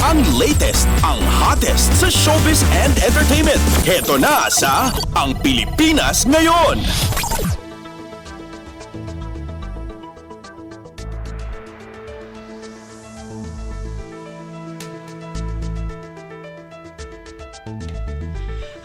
Ang latest, ang hottest sa showbiz and entertainment. Heto na sa Ang Pilipinas Ngayon.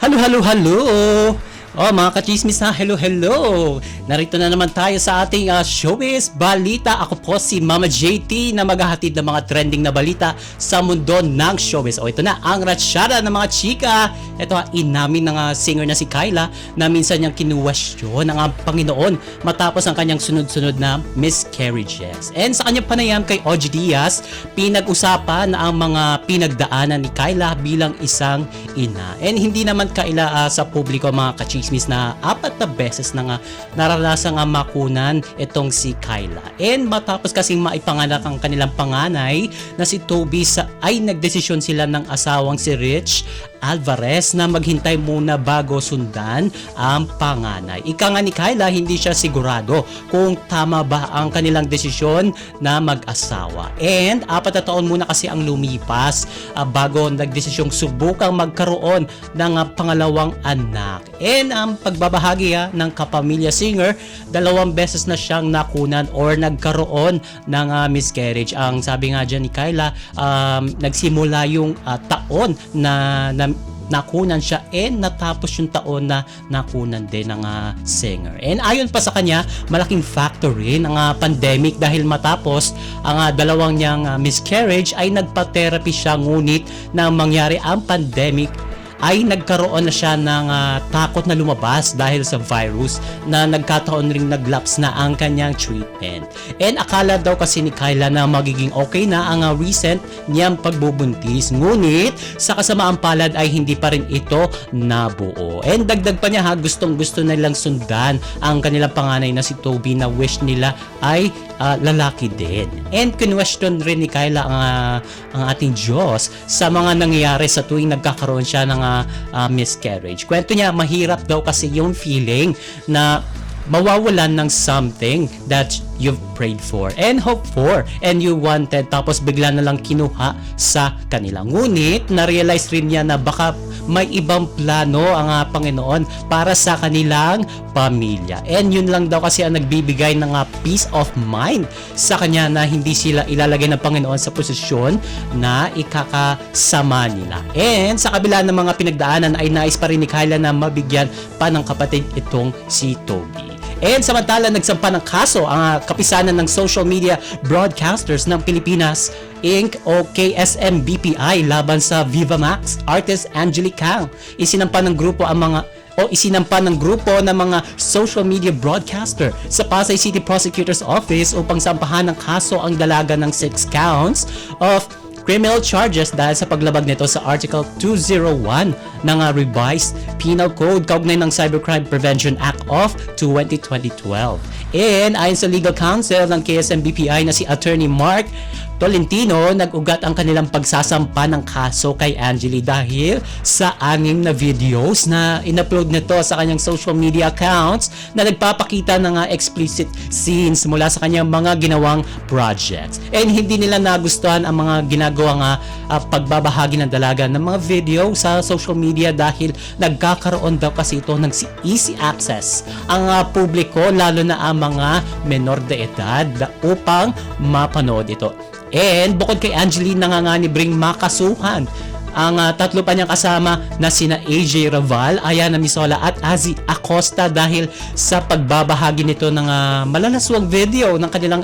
Hello! Oh, mga kachismis na, hello! Narito na naman tayo sa ating showbiz balita. Ako po si Mama JT na maghahatid ng mga trending na balita sa mundo ng showbiz. O ito na, ang ratsyada ng mga chika. Ito inamin ng singer na si Kyla na minsan niyang kinuwestiyon ng Panginoon matapos ang kanyang sunod-sunod na miscarriages. And sa kanyang panayam kay OG Diaz, pinag-usapan na ang mga pinagdaanan ni Kyla bilang isang ina. And hindi naman Kyla sa publiko mga kachismis na 4 na beses na naranasang makunan itong si Kyla. And matapos kasing maipanganak ang kanilang panganay na si Toby ay nagdesisyon sila ng asawang si Rich Alvarez na maghintay muna bago sundan ang panganay. Ika nga ni Kyla, hindi siya sigurado kung tama ba ang kanilang desisyon na mag-asawa. And 4 na taon muna kasi ang lumipas bago nagdesisyong subukang magkaroon ng pangalawang anak. And ang pagbabahagi ng kapamilya singer, 2 beses na siyang nakunan or nagkaroon ng miscarriage. Ang sabi nga dyan ni Kyla, nagsimula yung taon na nakunan siya and natapos yung taon na nakunan din ng singer. And ayon pa sa kanya, malaking factor rin ang pandemic dahil matapos ang 2 niyang miscarriage ay nagpa-therapy siya, ngunit nang mangyari ang pandemic ay nagkaroon na siya ng takot na lumabas dahil sa virus na nagkataon ring naglaps na ang kanyang treatment. And akala daw kasi ni Kyla na magiging okay na ang recent niyang pagbubuntis, ngunit sa kasamaang palad ay hindi pa rin ito nabuo. And dagdag pa niya gustong-gusto nilang sundan ang kanilang panganay na si Toby na wish nila ay lalaki din. And kinwestiyon rin ni Kyla ang ating Diyos sa mga nangyayari sa tuwing nagkakaroon siya ng miscarriage. Kwento niya, mahirap daw kasi yung feeling na mawawalan ng something that you've prayed for and hoped for and you wanted, tapos bigla na lang kinuha sa kanila. Ngunit na-realize rin niya na baka may ibang plano ang Panginoon para sa kanilang pamilya. And yun lang daw kasi ang nagbibigay ng peace of mind sa kanya na hindi sila ilalagay ng Panginoon sa posisyon na ikakasama nila. And sa kabila ng mga pinagdaanan ay nais pa rin ni Kyla na mabigyan pa ng kapatid itong si Toby. And samantala, nagsampa ng kaso ang kapisanan ng social media broadcasters ng Pilipinas Inc. o KSM-BPI laban sa Viva Max artist Angelique Kang. Isinampa ng grupo ng mga social media broadcaster sa Pasay City Prosecutor's Office upang sampahan ng kaso ang dalaga ng 6 counts of criminal charges dahil sa paglabag nito sa Article 201 ng Revised Penal Code kaugnay ng Cybercrime Prevention Act of 2012. And ayon sa legal counsel ng KSM-BPI na si Attorney Mark Tolentino, nag-ugat ang kanilang pagsasampa ng kaso kay Angeli dahil sa 6 na videos na in-upload nito sa kanyang social media accounts na nagpapakita ng explicit scenes mula sa kanyang mga ginawang projects. And hindi nila nagustuhan ang mga ginagawang pagbabahagi ng dalaga ng mga video sa social media dahil nagkakaroon daw kasi ito ng easy access ang publiko, lalo na ang mga menor de edad upang mapanood ito. And bukod kay Angeline, nanganganib ring makasuhan ang 3 pa niyang kasama na sina AJ Raval, Ayana Misola at Azzy Acosta dahil sa pagbabahagi nito ng malalaswang video ng kanilang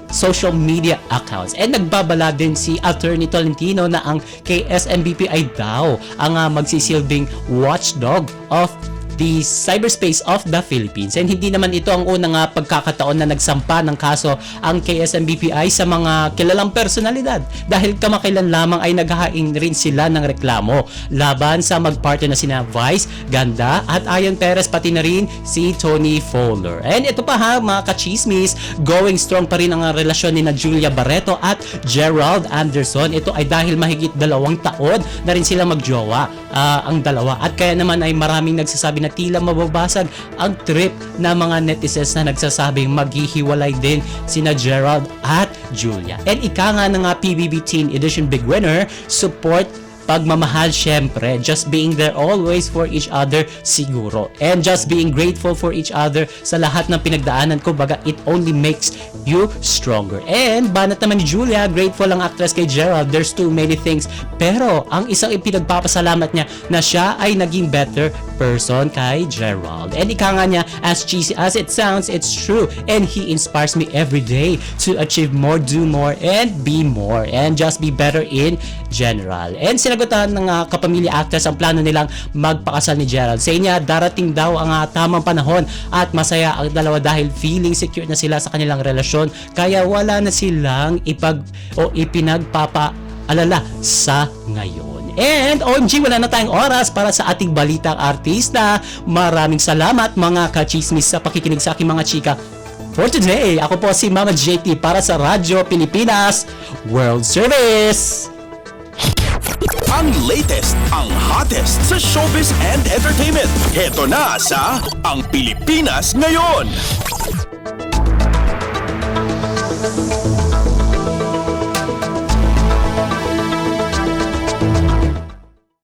social media accounts. And nagbabala din si Attorney Tolentino na ang KSM-BPI daw ang magsisilbing watchdog of the cyberspace of the Philippines. And hindi naman ito ang unang pagkakataon na nagsampa ng kaso ang KSM-BPI sa mga kilalang personalidad dahil kamakailan lamang ay naghahain rin sila ng reklamo laban sa magpartner na sina Vice Ganda at Ayon Perez, pati na rin si Tony Fowler. And ito pa mga kachismis, going strong pa rin ang relasyon ni na Julia Barreto at Gerald Anderson. Ito ay dahil mahigit 2 taon na rin sila magjowa ang dalawa, at kaya naman ay maraming nagsasabi na tila mababasag ang trip na mga netizens na nagsasabing maghihiwalay din sina Gerald at Julia. And ika nga ng PBB Teen Edition Big Winner, support, pagmamahal syempre, just being there always for each other siguro, and just being grateful for each other sa lahat ng pinagdaanan ko, baga it only makes you stronger. And banat naman ni Julia, grateful ang actress kay Gerald, there's too many things, pero ang isang ipinagpapasalamat niya na siya ay naging better person kay Gerald. And ika nga niya, as cheesy as it sounds, it's true, and he inspires me every day to achieve more, do more, and be more, and just be better in general. And sinagutan ng kapamilya actress ang plano nilang magpakasal ni Gerald. Sa niya, darating daw ang tamang panahon at masaya ang dalawa dahil feeling secure na sila sa kanilang relasyon, kaya wala na silang ipinagpapaalala sa ngayon. And OMG, wala na tayong oras para sa ating balitang artista. Maraming salamat mga kachismis sa pakikinig sa aking mga chika. For today, ako po si Mama JT para sa Radyo Pilipinas World Service. Ang latest, ang hottest sa showbiz and entertainment. Heto na sa Ang Pilipinas Ngayon.